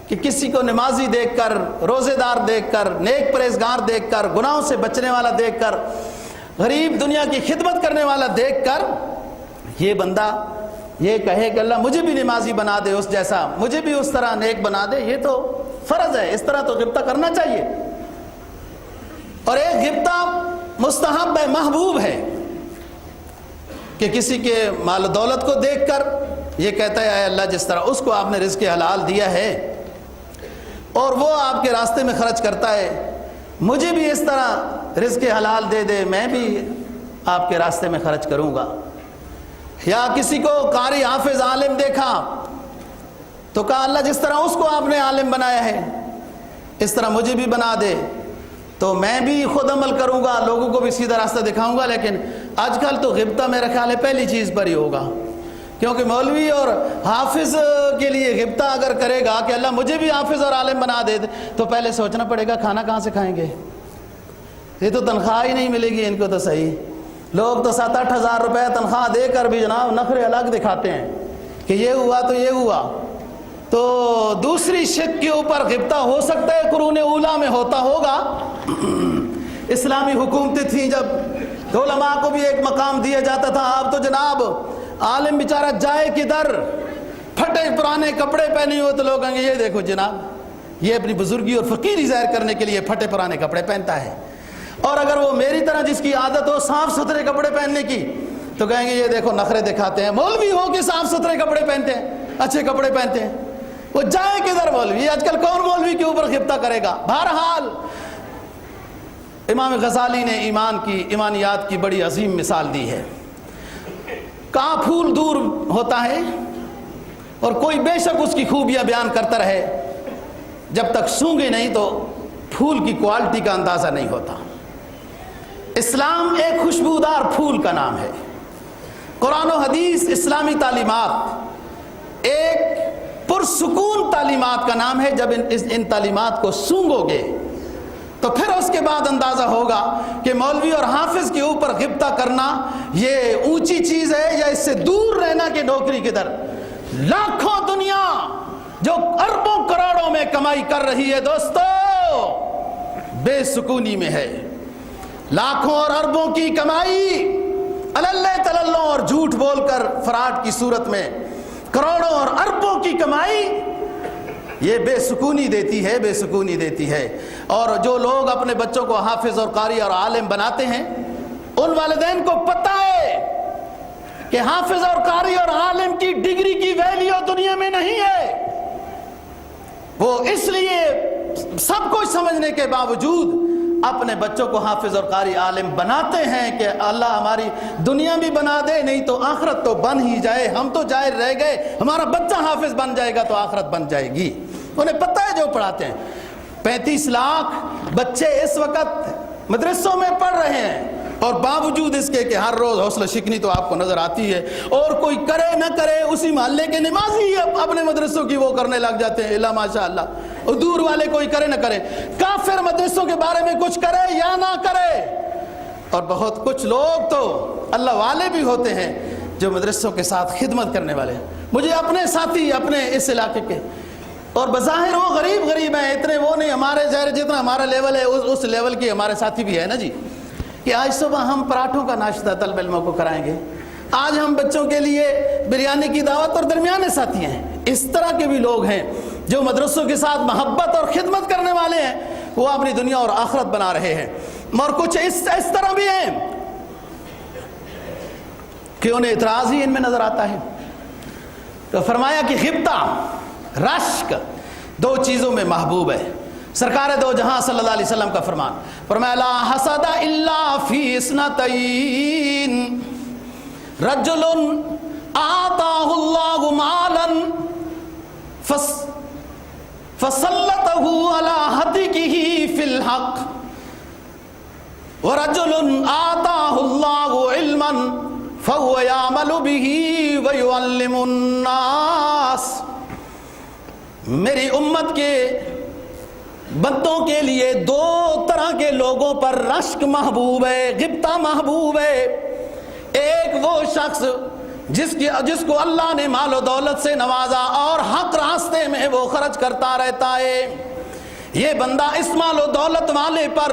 A: کہ کسی کو نمازی دیکھ کر، روزے دار دیکھ کر، نیک پرہیزگار دیکھ کر، گناہوں سے بچنے والا دیکھ کر، غریب دنیا کی خدمت کرنے والا دیکھ کر یہ بندہ یہ کہے کہ اللہ مجھے بھی نمازی بنا دے اس جیسا، مجھے بھی اس طرح نیک بنا دے، یہ تو فرض ہے، اس طرح تو غبطہ کرنا چاہیے۔ اور ایک غبطہ مستحب ہے، محبوب ہے، کہ کسی کے مال و دولت کو دیکھ کر یہ کہتا ہے اے اللہ جس طرح اس کو آپ نے رزق حلال دیا ہے اور وہ آپ کے راستے میں خرچ کرتا ہے، مجھے بھی اس طرح رزق حلال دے دے، میں بھی آپ کے راستے میں خرچ کروں گا۔ یا کسی کو قاری حافظ عالم دیکھا تو کہا اللہ جس طرح اس کو آپ نے عالم بنایا ہے اس طرح مجھے بھی بنا دے، تو میں بھی خود عمل کروں گا، لوگوں کو بھی سیدھا راستہ دکھاؤں گا۔ لیکن آج کل تو غبطہ میرا خیال ہے پہلی چیز پر ہی ہوگا، کیونکہ مولوی اور حافظ کے لیے غبطہ اگر کرے گا کہ اللہ مجھے بھی حافظ اور عالم بنا دے تو پہلے سوچنا پڑے گا کھانا کہاں سے کھائیں گے، یہ تو تنخواہ ہی نہیں ملے گی ان کو تو صحیح۔ لوگ تو 7-8 ہزار روپے تنخواہ دے کر بھی جناب نخرے الگ دکھاتے ہیں کہ یہ ہوا تو یہ ہوا۔ تو دوسری شک کے اوپر غبطہ ہو سکتا ہے قرون اولیٰ میں ہوتا ہوگا۔ اسلامی حکومتیں تھیں جب تو علماء کو بھی ایک مقام دیا جاتا تھا، اب تو جناب عالم بیچارہ جائے کدھر، پھٹے پرانے کپڑے پہنے ہو تو لوگ کہیں گے یہ دیکھو جناب یہ اپنی بزرگی اور فقیری ظاہر کرنے کے لیے پھٹے پرانے کپڑے پہنتا ہے، اور اگر وہ میری طرح جس کی عادت ہو صاف ستھرے کپڑے پہننے کی تو کہیں گے یہ دیکھو نخرے دکھاتے ہیں۔ مولوی ہو کہ صاف ستھرے کپڑے پہنتے ہیں، اچھے کپڑے پہنتے ہیں، وہ جائے کدھر مولوی؟ آج کل کون مولوی کے اوپر غبطہ کرے گا؟ بہرحال امام غزالی نے ایمانیات کی بڑی عظیم مثال دی ہے۔ کہاں پھول دور ہوتا ہے اور کوئی بے شک اس کی خوبیاں بیان کرتا رہے، جب تک سونگے نہیں تو پھول کی کوالٹی کا اندازہ نہیں ہوتا۔ اسلام ایک خوشبودار پھول کا نام ہے۔ قرآن و حدیث اسلامی تعلیمات ایک پرسکون تعلیمات کا نام ہے۔ جب ان تعلیمات کو سونگو گے تو پھر اس کے بعد اندازہ ہوگا کہ مولوی اور حافظ کے اوپر غبطہ کرنا یہ اونچی چیز ہے یا اس سے دور رہنا کہ نوکری کدھر۔ لاکھوں دنیا جو اربوں کروڑوں میں کمائی کر رہی ہے دوستو بے سکونی میں ہے۔ لاکھوں اور اربوں کی کمائی اللہ تللوں اور جھوٹ بول کر فراڈ کی صورت میں کروڑوں اور اربوں کی کمائی یہ بے سکونی دیتی ہے، بے سکونی دیتی ہے۔ اور جو لوگ اپنے بچوں کو حافظ اور قاری اور عالم بناتے ہیں ان والدین کو پتہ ہے کہ حافظ اور قاری اور عالم کی ڈگری کی ویلیو دنیا میں نہیں ہے۔ وہ اس لیے سب کچھ سمجھنے کے باوجود اپنے بچوں کو حافظ اور قاری عالم بناتے ہیں کہ اللہ ہماری دنیا بھی بنا دے، نہیں تو آخرت تو بن ہی جائے، ہم تو جائر رہ گئے، ہمارا بچہ حافظ بن جائے گا تو آخرت بن جائے گی۔ انہیں پتہ ہے جو پڑھاتے ہیں۔ 35 لاکھ بچے اس وقت مدرسوں میں پڑھ رہے ہیں اور باوجود اس کے کہ ہر روز حوصلہ شکنی تو آپ کو نظر آتی ہے، اور کوئی کرے نہ کرے اسی محلے کے نمازی اپنے مدرسوں کی وہ کرنے لگ جاتے ہیں، اللہ ماشاء اللہ، اور دور والے کوئی کرے نہ کرے، کافر مدرسوں کے بارے میں کچھ کرے یا نہ کرے۔ اور بہت کچھ لوگ تو اللہ والے بھی ہوتے ہیں جو مدرسوں کے ساتھ خدمت کرنے والے ہیں۔ مجھے اپنے ساتھی اپنے اس علاقے کے، اور بظاہر وہ غریب ہیں، اتنے وہ نہیں، ہمارے ظاہر جتنا ہمارا لیول ہے اس لیول کی ہمارے ساتھی بھی ہے نا جی، کہ آج صبح ہم پراٹھوں کا ناشتہ طلب علموں کو کرائیں گے، آج ہم بچوں کے لیے بریانی کی دعوت، اور درمیانے ساتھی ہیں۔ اس طرح کے بھی لوگ ہیں جو مدرسوں کے ساتھ محبت اور خدمت کرنے والے ہیں، وہ اپنی دنیا اور آخرت بنا رہے ہیں۔ اور کچھ اس طرح بھی ہیں کہ انہیں اعتراض ہی ان میں نظر آتا ہے. تو فرمایا کہ غبطہ، رشک دو چیزوں میں محبوب ہے. سرکار دو جہاں صلی اللہ علیہ وسلم کا فرمان، فرمایا لا حسد الا فی اثنتین رجل آتاہ اللہ مالا فسلطہ علی ہتکہ فی الحق ورجل آتاہ اللہ علما فهو يعمل به ويعلم الناس. میری امت کے بندوں کے لیے دو طرح کے لوگوں پر رشک محبوب ہے، غبطہ محبوب ہے. ایک وہ شخص جس کو اللہ نے مال و دولت سے نوازا اور حق راستے میں وہ خرچ کرتا رہتا ہے. یہ بندہ اس مال و دولت والے پر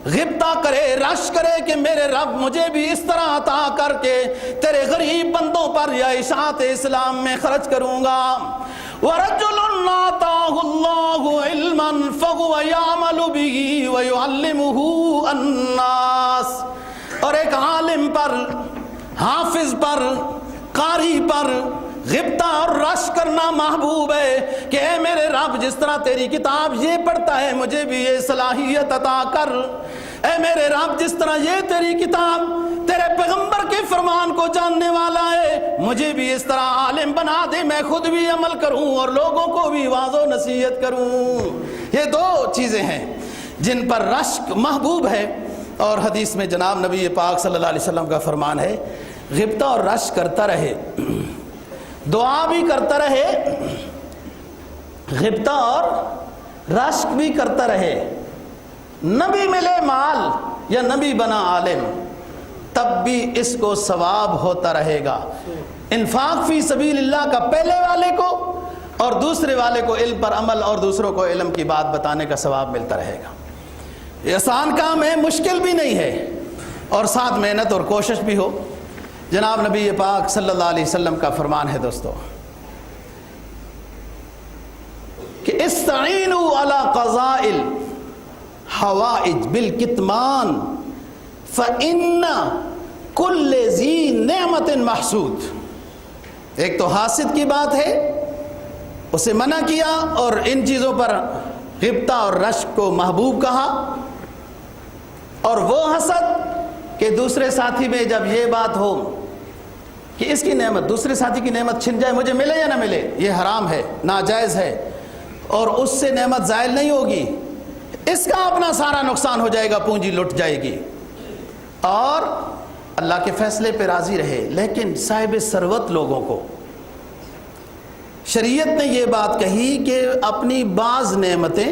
A: غبطہ کرے، رش کرے کہ میرے رب مجھے بھی اس طرح عطا کر کے تیرے غریب بندوں پر یا اشاعت اسلام میں خرچ کروں گا. وَرَجُلٌ آتَاهُ اللَّهُ عِلْمًا فَهُوَ يَعْمَلُ بِهِ وَيُعَلِّمُهُ النَّاسَ. اور ایک عالم پر، حافظ پر، قاری پر غبطہ اور رش کرنا محبوب ہے کہ اے میرے رب جس طرح تیری کتاب یہ پڑھتا ہے مجھے بھی یہ صلاحیت عطا کر. اے میرے رب جس طرح یہ تیری کتاب تیرے پیغمبر کے فرمان کو جاننے والا ہے مجھے بھی اس طرح عالم بنا دے، میں خود بھی عمل کروں اور لوگوں کو بھی واعظ و نصیحت کروں. یہ دو چیزیں ہیں جن پر رشک محبوب ہے. اور حدیث میں جناب نبی پاک صلی اللہ علیہ وسلم کا فرمان ہے غبطہ اور رشک کرتا رہے، دعا بھی کرتا رہے، غبطہ اور رشک بھی کرتا رہے، نہ بھی ملے مال یا نہ بھی بنا عالم تب بھی اس کو ثواب ہوتا رہے گا. انفاق فی سبیل اللہ کا پہلے والے کو اور دوسرے والے کو علم پر عمل اور دوسروں کو علم کی بات بتانے کا ثواب ملتا رہے گا. یہ آسان کام ہے، مشکل بھی نہیں ہے، اور ساتھ محنت اور کوشش بھی ہو. جناب نبی پاک صلی اللہ علیہ وسلم کا فرمان ہے دوستو کہ استعینوا علی قضاء الحوائج بالکتمان فإن کل ذی نعمت محسود. ایک تو حاسد کی بات ہے، اسے منع کیا، اور ان چیزوں پر غبطہ اور رشک کو محبوب کہا. اور وہ حسد کہ دوسرے ساتھی میں جب یہ بات ہو کہ اس کی نعمت، دوسرے ساتھی کی نعمت چھن جائے، مجھے ملے یا نہ ملے، یہ حرام ہے، ناجائز ہے، اور اس سے نعمت زائل نہیں ہوگی، اس کا اپنا سارا نقصان ہو جائے گا، پونجی لٹ جائے گی. اور اللہ کے فیصلے پہ راضی رہے. لیکن صاحب ثروت لوگوں کو شریعت نے یہ بات کہی کہ اپنی بعض نعمتیں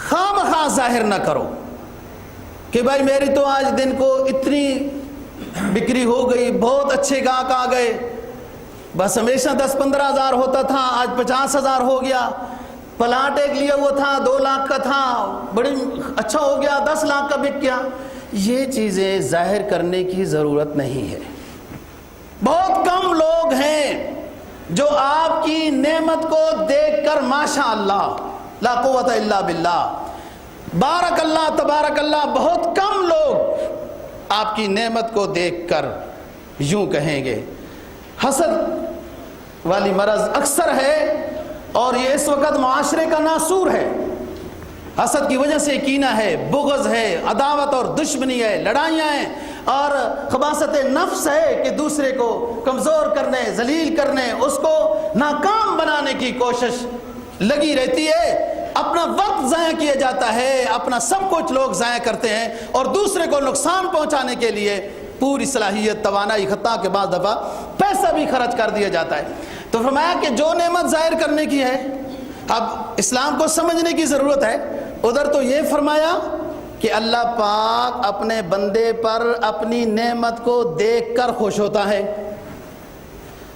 A: خواہ مخواہ ظاہر نہ کرو کہ بھائی میری تو آج دن کو اتنی بکری ہو گئی، بہت اچھے گاہک آ گئے، بس ہمیشہ 10-15 ہزار ہوتا تھا آج 50 ہزار ہو گیا. پلاٹ ایک لیا ہوا تھا 2 لاکھ کا تھا، بڑی اچھا ہو گیا 10 لاکھ کا بک گیا. یہ چیزیں ظاہر کرنے کی ضرورت نہیں ہے. بہت کم لوگ ہیں جو آپ کی نعمت کو دیکھ کر ماشاء اللہ لا قوت الا باللہ بارک اللہ تبارک اللہ، بہت کم لوگ آپ کی نعمت کو دیکھ کر یوں کہیں گے. حسد والی مرض اکثر ہے اور یہ اس وقت معاشرے کا ناسور ہے. حسد کی وجہ سے کینہ ہے، بغض ہے، عداوت اور دشمنی ہے، لڑائیاں ہیں، اور خباثت نفس ہے کہ دوسرے کو کمزور کرنے، ذلیل کرنے، اس کو ناکام بنانے کی کوشش لگی رہتی ہے. اپنا وقت ضائع کیا جاتا ہے، اپنا سب کچھ لوگ ضائع کرتے ہیں، اور دوسرے کو نقصان پہنچانے کے لیے پوری صلاحیت، توانائی، حتیٰ کہ بعض دفعہ پیسہ بھی خرچ کر دیا جاتا ہے. تو فرمایا کہ جو نعمت ظاہر کرنے کی ہے، اب اسلام کو سمجھنے کی ضرورت ہے. ادھر تو یہ فرمایا کہ اللہ پاک اپنے بندے پر اپنی نعمت کو دیکھ کر خوش ہوتا ہے.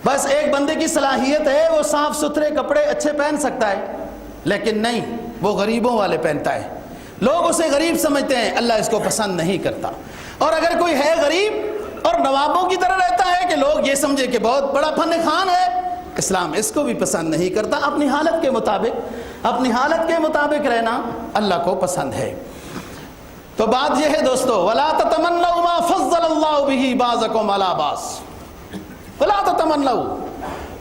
A: بس ایک بندے کی صلاحیت ہے وہ صاف ستھرے کپڑے اچھے پہن سکتا ہے، لیکن نہیں، وہ غریبوں والے پہنتا ہے. لوگ اسے غریب سمجھتے ہیں، اللہ اس کو پسند نہیں کرتا. اور اگر کوئی ہے غریب اور نوابوں کی طرح رہتا ہے کہ لوگ یہ سمجھے کہ بہت بڑا فن خان ہے، اسلام اس کو بھی پسند نہیں کرتا. اپنی حالت کے مطابق رہنا اللہ کو پسند ہے. تو بات یہ ہے دوستو، وَلَا تَتَمَنَّوْا مَا فَضَّلَ اللَّهُ بِهِ بَعْضَكُمْ عَلَى بَعْضٍ، وَلَا تَتَمَنَّوْا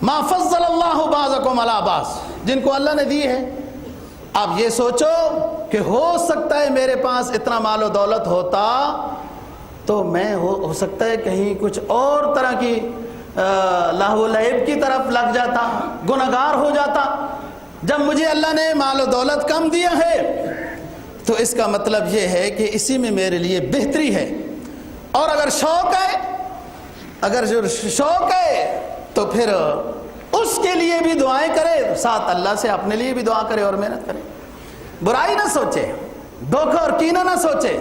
A: مَا فَضَّلَ اللَّهُ بَعْضَكُمْ عَلَى بَعْضٍ، جن کو اللہ نے دی ہے آپ یہ سوچو کہ ہو سکتا ہے میرے پاس اتنا مال و دولت ہوتا تو میں ہو سکتا ہے کہیں کچھ اور طرح کی لہو و لعب کی طرف لگ جاتا، گنہگار ہو جاتا۔ جب مجھے اللہ نے مال و دولت کم دیا ہے تو اس کا مطلب یہ ہے کہ اسی میں میرے لیے بہتری ہے، اور اگر شوق ہے، اگر شوق ہے تو پھر اس کے لیے بھی دعائیں کرے، ساتھ اللہ سے اپنے لیے بھی دعا کرے اور محنت کرے، برائی نہ سوچے، دھوکہ اور کینہ نہ سوچے۔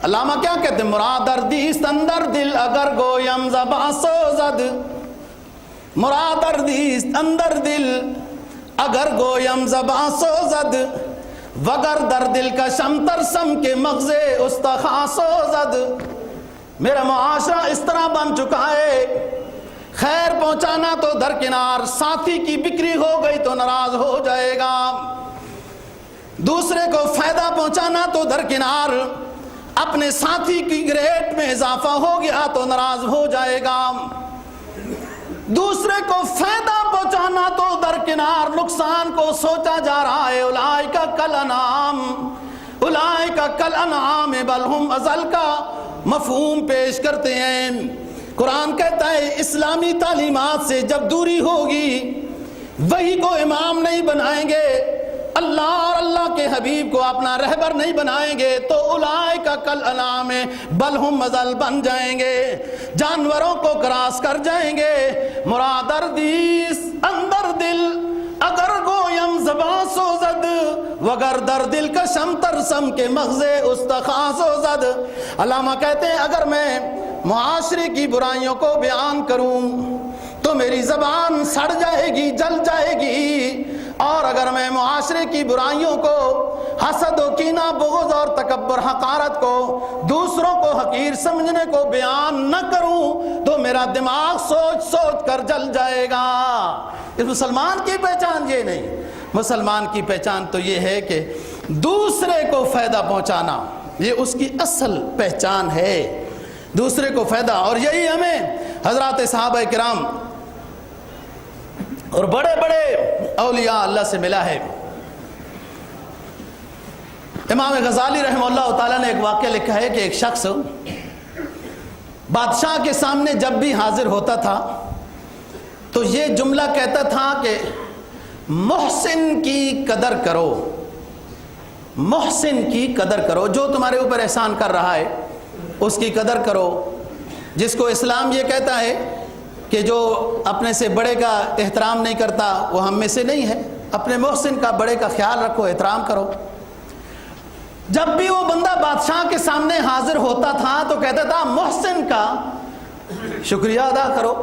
A: علامہ کیا کہتے ہیں؟ مرادردیست اندر دل اگر گویم زباں سوزد، مرادردیست اندر دل اگر گویم زباں سوزد، وگر در دل کا شمتر سم کے مغز استخاں سوزد۔ میرا معاشرہ اس طرح بن چکا ہے، خیر پہنچانا تو درکنار، ساتھی کی بکری ہو گئی تو ناراض ہو جائے گا، دوسرے کو فائدہ پہنچانا تو درکنار، اپنے ساتھی کی گریڈ میں اضافہ ہو گیا تو ناراض ہو جائے گا، دوسرے کو فائدہ پہنچانا تو درکنار، نقصان کو سوچا جا رہا ہے۔ اولئک کالانعام، اولئک کالانعام بل ہم اضل کا مفہوم پیش کرتے ہیں۔ قرآن کہتا ہے اسلامی تعلیمات سے جب دوری ہوگی، وہی کو امام نہیں بنائیں گے، اللہ اور اللہ کے حبیب کو اپنا رہبر نہیں بنائیں گے تو اولئک کالانعام بل ہم اضل بن جائیں گے، جانوروں کو کراس کر جائیں گے۔ مرادردیس اندر دل اگر گویم زباں سوزد، وگر در دل کا شمتر سم کے مغز استخاں سوزد۔ علامہ کہتے ہیں اگر میں معاشرے کی برائیوں کو بیان کروں تو میری زبان سڑ جائے گی، جل جائے گی، اور اگر میں معاشرے کی برائیوں کو، حسد و کینہ، بغض اور تکبر، حقارت کو، دوسروں کو حقیر سمجھنے کو بیان نہ کروں تو میرا دماغ سوچ سوچ کر جل جائے گا۔ اس مسلمان کی پہچان یہ نہیں، مسلمان کی پہچان تو یہ ہے کہ دوسرے کو فائدہ پہنچانا، یہ اس کی اصل پہچان ہے، دوسرے کو فائدہ۔ اور یہی ہمیں حضرات صحابہ کرام اور بڑے بڑے اولیاء اللہ سے ملا ہے۔ امام غزالی رحمہ اللہ تعالیٰ نے ایک واقعہ لکھا ہے کہ ایک شخص بادشاہ کے سامنے جب بھی حاضر ہوتا تھا تو یہ جملہ کہتا تھا کہ محسن کی قدر کرو، محسن کی قدر کرو، جو تمہارے اوپر احسان کر رہا ہے اس کی قدر کرو، جس کو اسلام یہ کہتا ہے کہ جو اپنے سے بڑے کا احترام نہیں کرتا وہ ہم میں سے نہیں ہے، اپنے محسن کا، بڑے کا خیال رکھو، احترام کرو۔ جب بھی وہ بندہ بادشاہ کے سامنے حاضر ہوتا تھا تو کہتا تھا محسن کا شکریہ ادا کرو،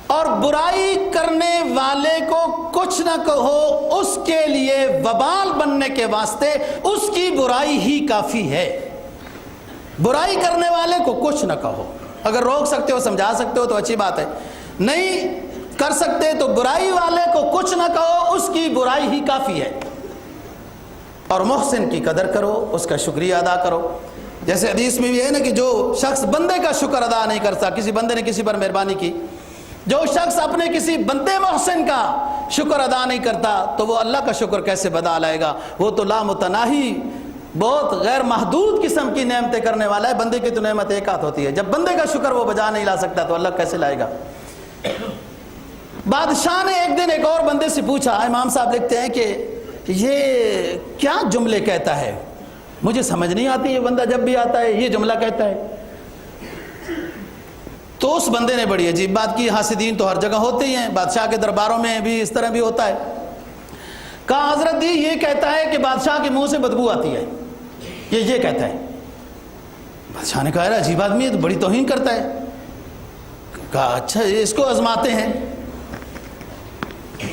A: اور برائی کرنے والے کو کچھ نہ کہو، اس کے لیے وبال بننے کے واسطے اس کی برائی ہی کافی ہے۔ برائی کرنے والے کو کچھ نہ کہو، اگر روک سکتے ہو، سمجھا سکتے ہو تو اچھی بات ہے، نہیں کر سکتے تو برائی والے کو کچھ نہ کہو، اس کی برائی ہی کافی ہے، اور محسن کی قدر کرو، اس کا شکریہ ادا کرو۔ جیسے حدیث میں بھی ہے نا کہ جو شخص بندے کا شکر ادا نہیں کرتا، کسی بندے نے کسی پر مہربانی کی، جو شخص اپنے کسی بندے محسن کا شکر ادا نہیں کرتا تو وہ اللہ کا شکر کیسے بدا لائے گا؟ وہ تو لامتناہی، بہت غیر محدود قسم کی نعمتیں کرنے والا ہے، بندے کی تو نعمت ایک ہاتھ ہوتی ہے، جب بندے کا شکر وہ بجا نہیں لا سکتا تو اللہ کیسے لائے گا؟ بادشاہ نے ایک دن ایک اور بندے سے پوچھا، امام صاحب لکھتے ہیں کہ یہ کیا جملے کہتا ہے، مجھے سمجھ نہیں آتی، یہ بندہ جب بھی آتا ہے یہ جملہ کہتا ہے۔ تو اس بندے نے بڑی عجیب بات کی، حاسدین تو ہر جگہ ہوتے ہی ہیں، بادشاہ کے درباروں میں بھی اس طرح بھی ہوتا ہے۔ کہا حضرت جی یہ کہتا ہے کہ بادشاہ کے منہ سے بدبو آتی ہے، یہ کہتا ہے۔ بادشاہ نے کہا عجیب آدمی ہے، تو بڑی توہین کرتا ہے۔ کہا اچھا اس کو آزماتے ہیں۔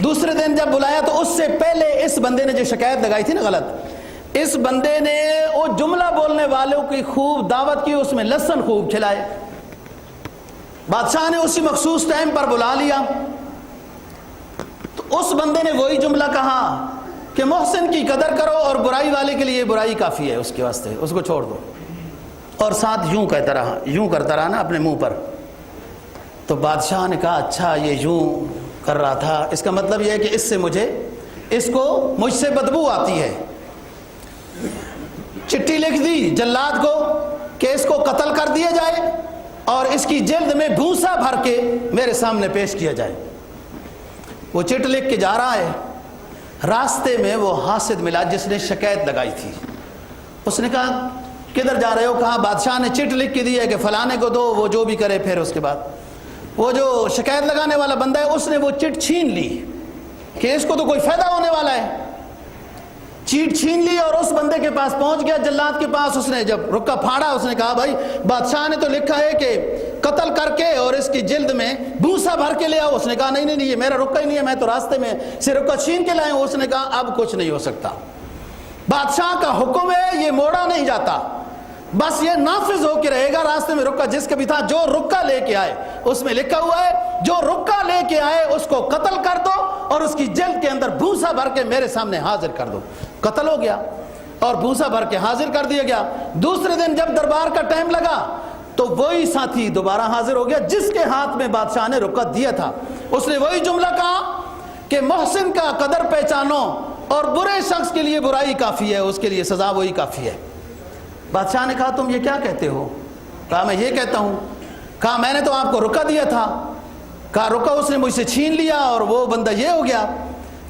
A: دوسرے دن جب بلایا تو اس سے پہلے اس بندے نے جو شکایت لگائی تھی نا غلط، اس بندے نے وہ جملہ بولنے والوں کی خوب دعوت کی، اس میں لہسن خوب کھلائے۔ بادشاہ نے اسی مخصوص ٹائم پر بلا لیا تو اس بندے نے وہی جملہ کہا کہ محسن کی قدر کرو اور برائی والے کے لیے برائی کافی ہے اس کے واسطے، اس کو چھوڑ دو۔ اور ساتھ یوں کہتا رہا، یوں کرتا رہا نا اپنے منہ پر۔ تو بادشاہ نے کہا اچھا یہ یوں کر رہا تھا، اس کا مطلب یہ ہے کہ اس کو مجھ سے بدبو آتی ہے۔ چٹھی لکھ دی جلاد کو کہ اس کو قتل کر دیا جائے اور اس کی جلد میں بھوسا بھر کے میرے سامنے پیش کیا جائے۔ وہ چٹ لکھ کے جا رہا ہے، راستے میں وہ حاسد ملا جس نے شکایت لگائی تھی۔ اس نے کہا کدھر جا رہے ہو؟ کہا بادشاہ نے چٹ لکھ کے دی ہے کہ فلانے کو دو، وہ جو بھی کرے۔ پھر اس کے بعد وہ جو شکایت لگانے والا بندہ ہے اس نے وہ چٹ چھین لی کہ اس کو تو کوئی فائدہ ہونے والا ہے۔ چیٹ چھین لی اور اس بندے کے پاس پہنچ گیا، جلاد کے پاس۔ اس نے جب رکا پھاڑا، اس نے کہا بھائی بادشاہ نے تو لکھا ہے کہ قتل کر کے اور اس کی جلد میں بھوسا بھر کے لے آؤ۔ اس نے کہا نہیں نہیں، یہ میرا رکا ہی نہیں ہے، میں تو راستے میں سے رکا چھین کے لائے ہوں۔ اس نے کہا اب کچھ نہیں ہو سکتا، بادشاہ کا حکم ہے، یہ موڑا نہیں جاتا، بس یہ نافذ ہو کے رہے گا۔ راستے میں رکا جس کا بھی تھا، جو رکا لے کے آئے اس میں لکھا ہوا ہے جو رکا لے کے آئے اس کو قتل کر دو اور اس کی جلد کے اندر بھوسا بھر کے میرے سامنے حاضر کر دو۔ قتل ہو گیا اور بھوسا بھر کے حاضر کر دیا گیا۔ دوسرے دن جب دربار کا ٹائم لگا تو وہی ساتھی دوبارہ حاضر ہو گیا جس کے ہاتھ میں بادشاہ نے رکا دیا تھا۔ اس نے وہی جملہ کہا کہ محسن کا قدر پہچانو اور برے شخص کے لیے برائی کافی ہے، اس کے لیے سزا وہی کافی ہے۔ بادشاہ نے کہا تم یہ کیا کہتے ہو؟ کہا میں یہ کہتا ہوں۔ کہا میں نے تو آپ کو رکا دیا تھا۔ کہا رکا اس نے مجھ سے چھین لیا اور وہ بندہ یہ ہو گیا۔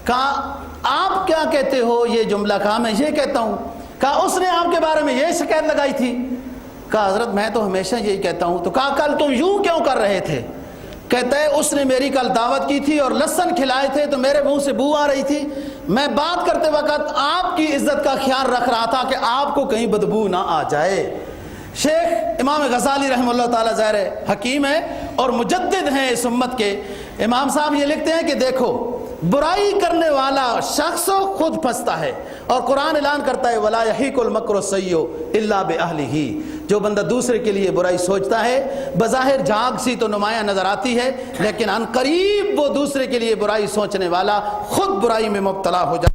A: کہا آپ کیا کہتے ہو یہ جملہ؟ کہا میں یہ کہتا ہوں۔ کہا اس نے آپ کے بارے میں یہ شکایت لگائی تھی؟ کہا حضرت میں تو ہمیشہ یہی کہتا ہوں۔ تو کہا کل تم یوں کیوں کر رہے تھے؟ کہتا ہے اس نے میری کل دعوت کی تھی اور لہسن کھلائے تھے تو میرے منہ سے بو آ رہی تھی، میں بات کرتے وقت آپ کی عزت کا خیال رکھ رہا تھا کہ آپ کو کہیں بدبو نہ آ جائے۔ شیخ امام غزالی رحمہ اللہ تعالیٰ ظاہر حکیم ہے اور مجدد ہیں اس امت کے۔ امام صاحب یہ لکھتے ہیں کہ دیکھو برائی کرنے والا شخص خود پھنستا ہے، اور قرآن اعلان کرتا ہے وَلَا يَحِيقُ الْمَكْرُ السَّيِّئُ إِلَّا بِأَهْلِهِ۔ جو بندہ دوسرے کے لیے برائی سوچتا ہے بظاہر جھاگ سی تو نمایاں نظر آتی ہے، لیکن عن قریب وہ دوسرے کے لیے برائی سوچنے والا خود برائی میں مبتلا ہو جاتا ہے۔